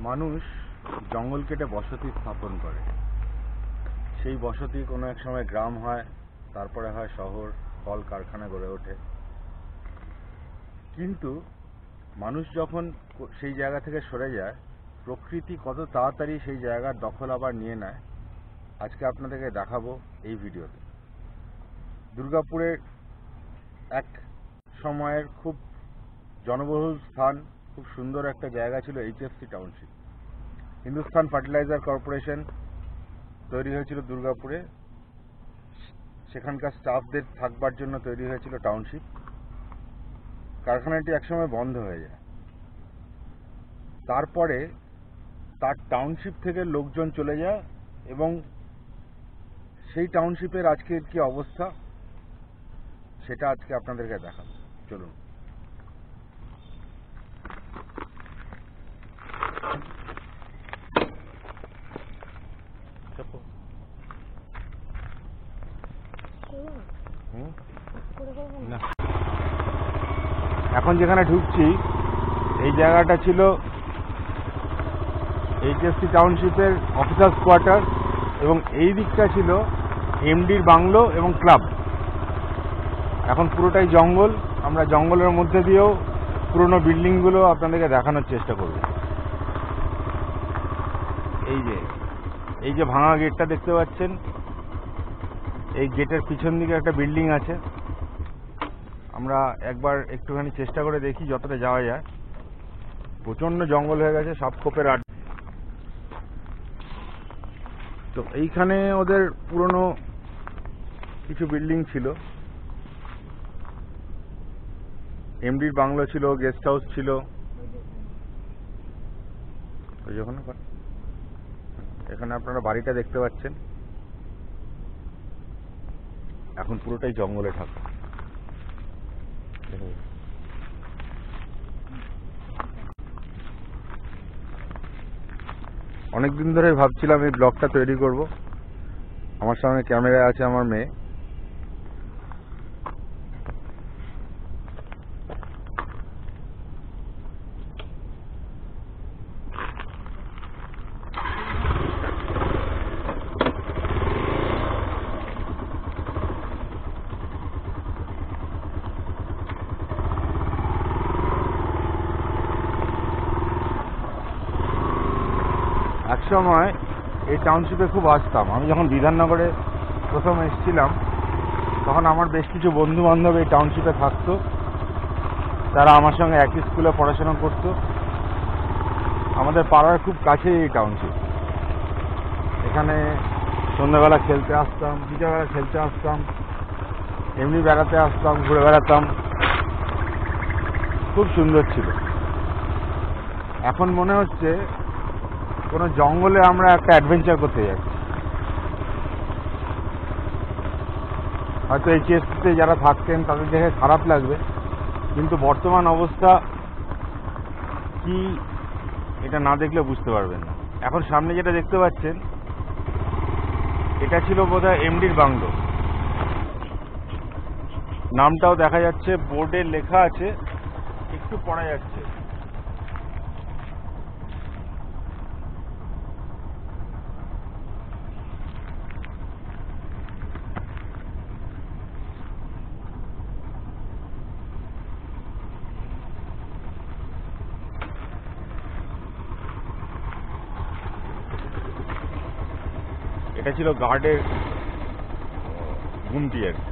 মানুষ জঙ্গল কেটে বসতি স্থাপন করে। সেই বসতি কোনো এক সময় গ্রাম হয়, তারপরে হয় শহর, কল কারখানা গড়ে ওঠে। কিন্তু মানুষ যখন সেই জায়গা থেকে সরে যায়, প্রকৃতি কত তাড়াতাড়ি সেই জায়গার দখল আবার নিয়ে নেয়, আজকে আপনাদেরকে দেখাবো এই ভিডিওতে। দুর্গাপুরের এক সময়ের খুব জনবহুল স্থান, খুব সুন্দর একটা জায়গা ছিল HFC township. Hindustan fertiliser corporation তৈরি হয়েছিল দুর্গাপুরে, সেখানকার স্টাফদের থাকবার জন্য তৈরি হয়েছিল টাউনশিপ। কারখানাটি একসময় বন্ধ হয়ে যায়, তারপরে তার টাউনশিপ থেকে লোকজন চলে যায় এবং সেই টাউনশিপের আজকের কি অবস্থা সেটা আজকে আপনাদেরকে দেখাবো। চলুন। এখন যেখানে ঢুকছি এই জায়গাটা ছিল এইচএফসি টাউনশিপের অফিসার্স কোয়ার্টার এবং এই দিকটা ছিল এমডির বাংলো এবং ক্লাব। এখন পুরোটাই জঙ্গল। আমরা জঙ্গলের মধ্যে দিয়েও পুরনো বিল্ডিংগুলো আপনাদেরকে দেখানোর চেষ্টা করব। এই যে ভাঙা গেটটা দেখতে পাচ্ছেন, এই গেটের পিছন দিকে একটা বিল্ডিং আছে। আমরা একবার একটুখানি চেষ্টা করে দেখি যতটা যাওয়া যায়। প্রচন্ড জঙ্গল হয়ে গেছে, সাপখোপের আড্ডা। তো এইখানে ওদের পুরনো কিছু বিল্ডিং ছিল, এমডির বাংলো ছিল, গেস্ট হাউস ছিল। এখানে আপনারা বাড়িটা দেখতে পাচ্ছেন। এখন পুরোটাই জঙ্গলে ঢাকা। অনেকদিন ধরে ভাবছিলাম এই ব্লগটা তৈরি করব। আমার সামনে ক্যামেরা আছে আমার মেয়ে। একসময় এই টাউনশিপে খুব আসতাম। আমি যখন বিধাননগরে প্রথম এসেছিলাম তখন আমার বেশ কিছু বন্ধু বান্ধব এই টাউনশিপে থাকতো। তারা আমার সঙ্গে একই স্কুলে পড়াশোনা করতো। আমাদের পাড়ার খুব কাছে এই টাউনশিপ। এখানে সন্ধ্যাবেলা খেলতে আসতাম, বিকেলবেলা খেলতে আসতাম, এমনি বেড়াতে আসতাম, ঘুরে বেড়াতাম। খুব সুন্দর ছিল। এখন মনে হচ্ছে কোনো জঙ্গলে আমরা একটা অ্যাডভেঞ্চার করতে যাচ্ছি। হয়তো এইচএসসিতে যারা থাকতেন তাদের দেখে খারাপ লাগবে, কিন্তু বর্তমান অবস্থা কি এটা না দেখলে বুঝতে পারবেন না। এখন সামনে যেটা দেখতে পাচ্ছেন এটা ছিল বোধহয় এমডির বাংলো। নামটাও দেখা যাচ্ছে, বোর্ডে লেখা আছে, একটু পড়া যাচ্ছে। এটা ছিল গার্ডের ঘুমটি আর কি।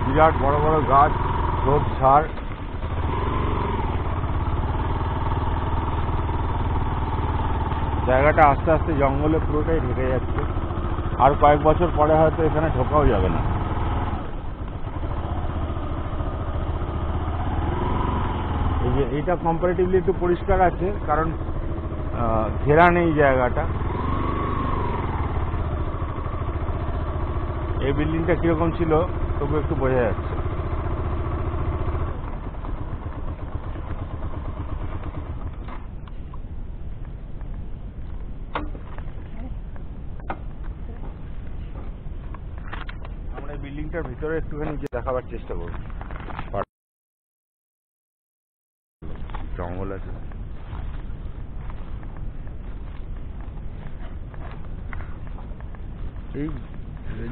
বিরাট বড় বড় গাছ, ঝোপঝাড়, জায়গাটা আস্তে আস্তে জঙ্গলে পুরোটাই ঢেকে যাচ্ছে। আর কয়েক বছর পরে হয়তো এখানে ঢোকাও যাবে না। এই যে এইটা কম্পারেটিভলি একটু পরিষ্কার আছে, কারণ ঘেরা নেই জায়গাটা। এই বিল্ডিংটা কিরকম ছিল তবু একটু বোঝা যাচ্ছে। আমরা এই বিল্ডিংটার ভিতরে একটুখানি যে দেখাবার চেষ্টা করব। জঙ্গল আছে, এই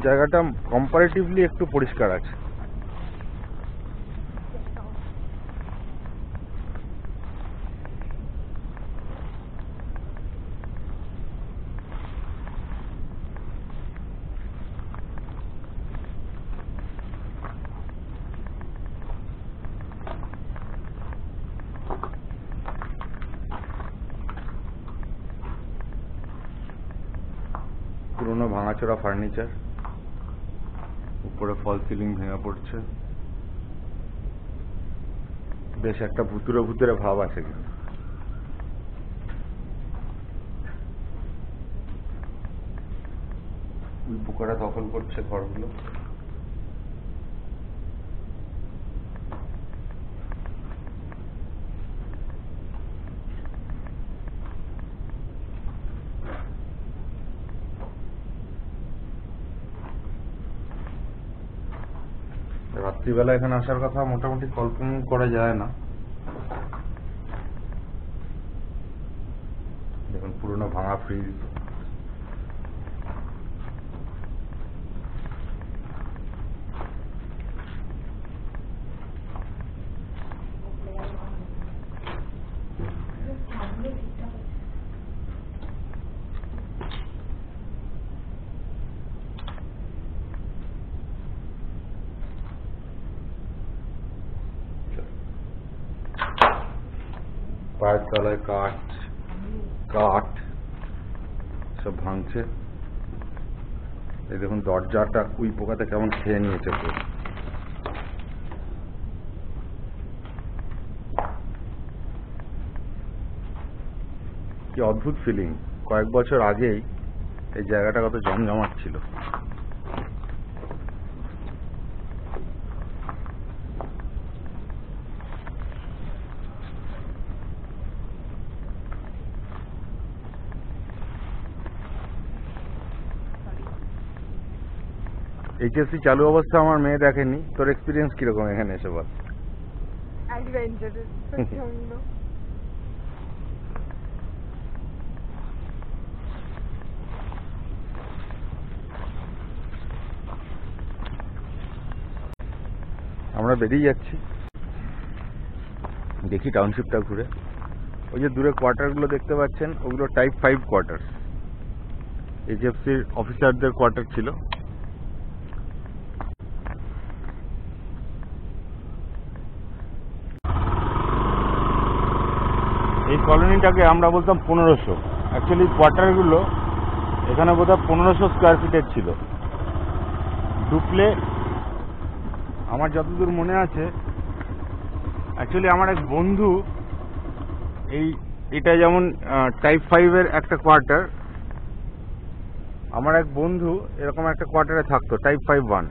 জায়গাটা কম্পারেটিভলি একটু পরিষ্কার আছে। পুরোনো ভাঙাচোরা ফার্নিচার, উপরে ফল সিলিং ভেঙে পড়ছে, বেশ একটা ভুতুরে ভুতুরে ভাব আছে। কিন্তু ওই পোকারা দখল করছে ঘরগুলো। রাত্রিবেলা এখানে আসার কথা মোটামুটি কল্পনা করা যায় না। দেখুন পুরোনো ভাঙা ফ্রিজ, পায়ের তলায় কাঠ কাঠ সব ভাঙছে। এই দেখুন দরজাটা কুই পোকাতে কেমন খেয়ে নিয়েছে পুরো। কি অদ্ভুত ফিলিং, কয়েক বছর আগেই এই জায়গাটা কত জমজমাট ছিল। এইচএসসি চালু অবস্থা আমার মেয়ে দেখেনি, তোর এক্সপিরিয়েন্স কিরকম এখানে এসে বল? অ্যাডভেঞ্চারাস প্রচন্ড। আমরা বেরিয়ে যাচ্ছি, দেখি টাউনশিপটা ঘুরে। ওই যে দূরে কোয়ার্টারগুলো দেখতে পাচ্ছেন, ওগুলো টাইপ 5 কোয়ার্টার, এইচএফসির অফিসারদের কোয়ার্টার ছিল। এই কলোনিটাকে আমরা বলতাম 1500, অ্যাকচুয়ালি কোয়ার্টারগুলো এখানে বোধহয় 1500 স্কোয়ার ফিটের ছিল। ঢুকলে আমার যতদূর মনে আছে, অ্যাকচুয়ালি আমার এক বন্ধু, এটা যেমন টাইপ 5-এর একটা কোয়ার্টার, আমার এক বন্ধু এরকম একটা কোয়ার্টারে থাকতো, টাইপ 5-1।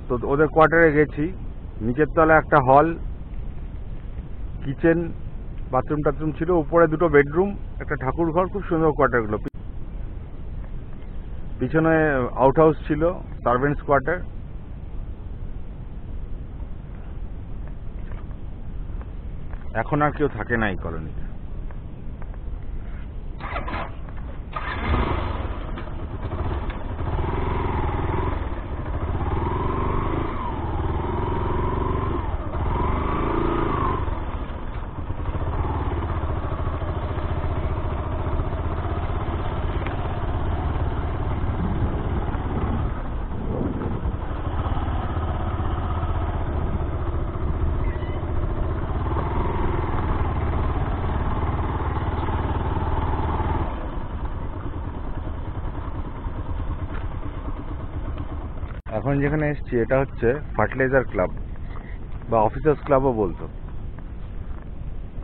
তো ওদের কোয়ার্টারে গেছি, নিচের তলায় একটা হল, কিচেন, বাথরুম টাথরুম ছিল, উপরে দুটো বেডরুম, একটা ঠাকুর ঘর, খুব সুন্দর কোয়ার্টারগুলো। পিছনে আউট হাউস ছিল, সার্ভেন্টস কোয়ার্টার। এখন আর কেউ থাকে না এই কলোনিতে। এখন যেখানে এসেছি এটা হচ্ছে ফার্টিলাইজার ক্লাব বা অফিসার্স ক্লাবও বলতো।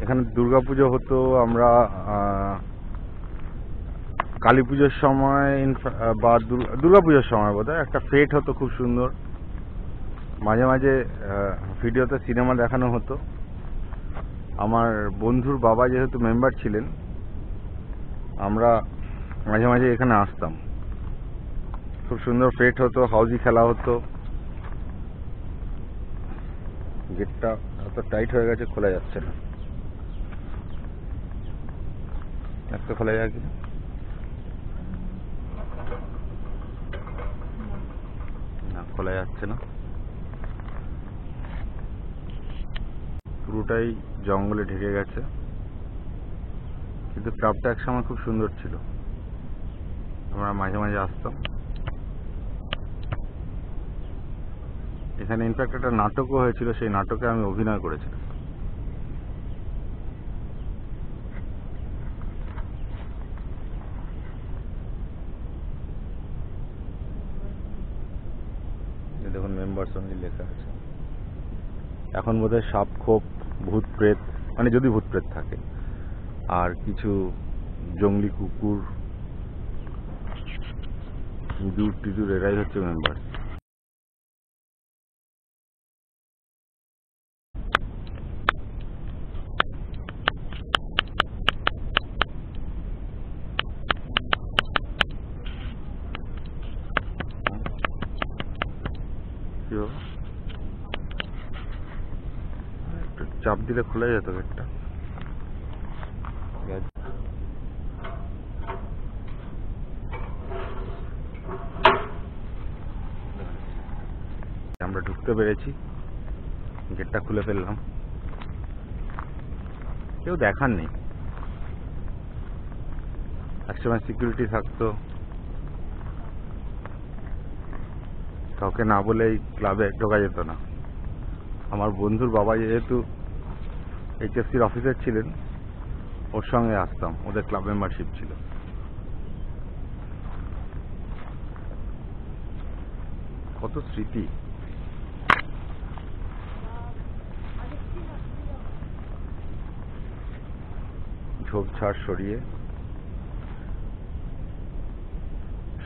এখানে দুর্গাপুজো হতো, আমরা কালী পুজোর সময় বা দুর্গাপুজোর সময় বোধহয় একটা ফেট হতো খুব সুন্দর। মাঝে মাঝে ভিডিওতে সিনেমা দেখানো হতো। আমার বন্ধুর বাবা যেহেতু মেম্বার ছিলেন, আমরা মাঝে মাঝে এখানে আসতাম। খুব সুন্দর ফেট হতো, হাউজি খেলা হতো। গেটটা এত টাইট হয়ে গেছে, খোলা যাচ্ছে না। একটা খোলা যায় কি? না, খোলা যাচ্ছে না। পুরোটাই জঙ্গলে ঢেকে গেছে, কিন্তু ক্লাবটা একসময় খুব সুন্দর ছিল। আমরা মাঝে মাঝে আসতাম। এখানে ইনফ্যাক্ট একটা নাটকও হয়েছিল, সেই নাটকে আমি অভিনয় করেছিলাম। দেখুন মেম্বার্স অনলি লেখা আছে। এখন বোধহয় সাপ খোপ, ভূত প্রেত, মানে যদি ভূত প্রেত থাকে, আর কিছু জঙ্গলি কুকুর, ইঁদুর টিদুর, এরাই হচ্ছে মেম্বার। কি বাবা? একটু চাপ দিলে খোলা যেত গেটটা। আমরা ঢুকতে পেরেছি, গেটটা খুলে ফেললাম। কেউ দেখার নেই। একসময় সিকিউরিটি থাকতো, কাউকে না বলেই ক্লাবে ঢোকা যেত না। আমার বন্ধুর বাবা যেহেতু এইচএফসির অফিসার ছিলেন, ওর সঙ্গে আসতাম, ওদের ক্লাব মেম্বারশিপ ছিল। কত স্মৃতি। ঝোপঝাড় সরিয়ে,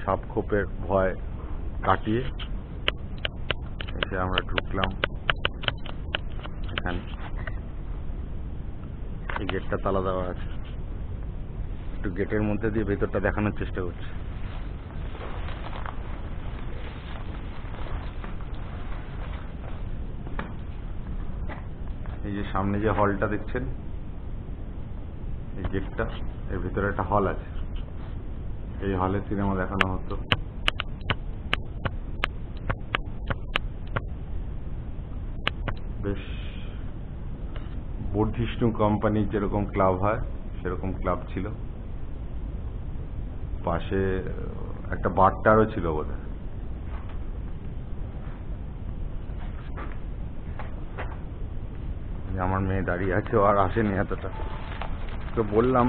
সাপ খোপের ভয় কাটিয়ে এসে আমরা ঢুকলাম এখানে। এই গেটটা তালা দেওয়া আছে, একটু গেটের মধ্যে দিয়ে ভেতরটা দেখানোর চেষ্টা করছি। এই যে সামনে যে হলটা দেখছেন, এই গেটটা, এর ভিতরে একটা হল আছে। এই হলে সিনেমা দেখানো হতো। বেশ বর্ধিষ্ণু কোম্পানির যেরকম ক্লাব হয় সেরকম ক্লাব ছিল। পাশে একটা বারটারও ছিল বোধহয়। আমার মেয়ে দাঁড়িয়ে আছে, ও আর আসেনি এতটা। তো বললাম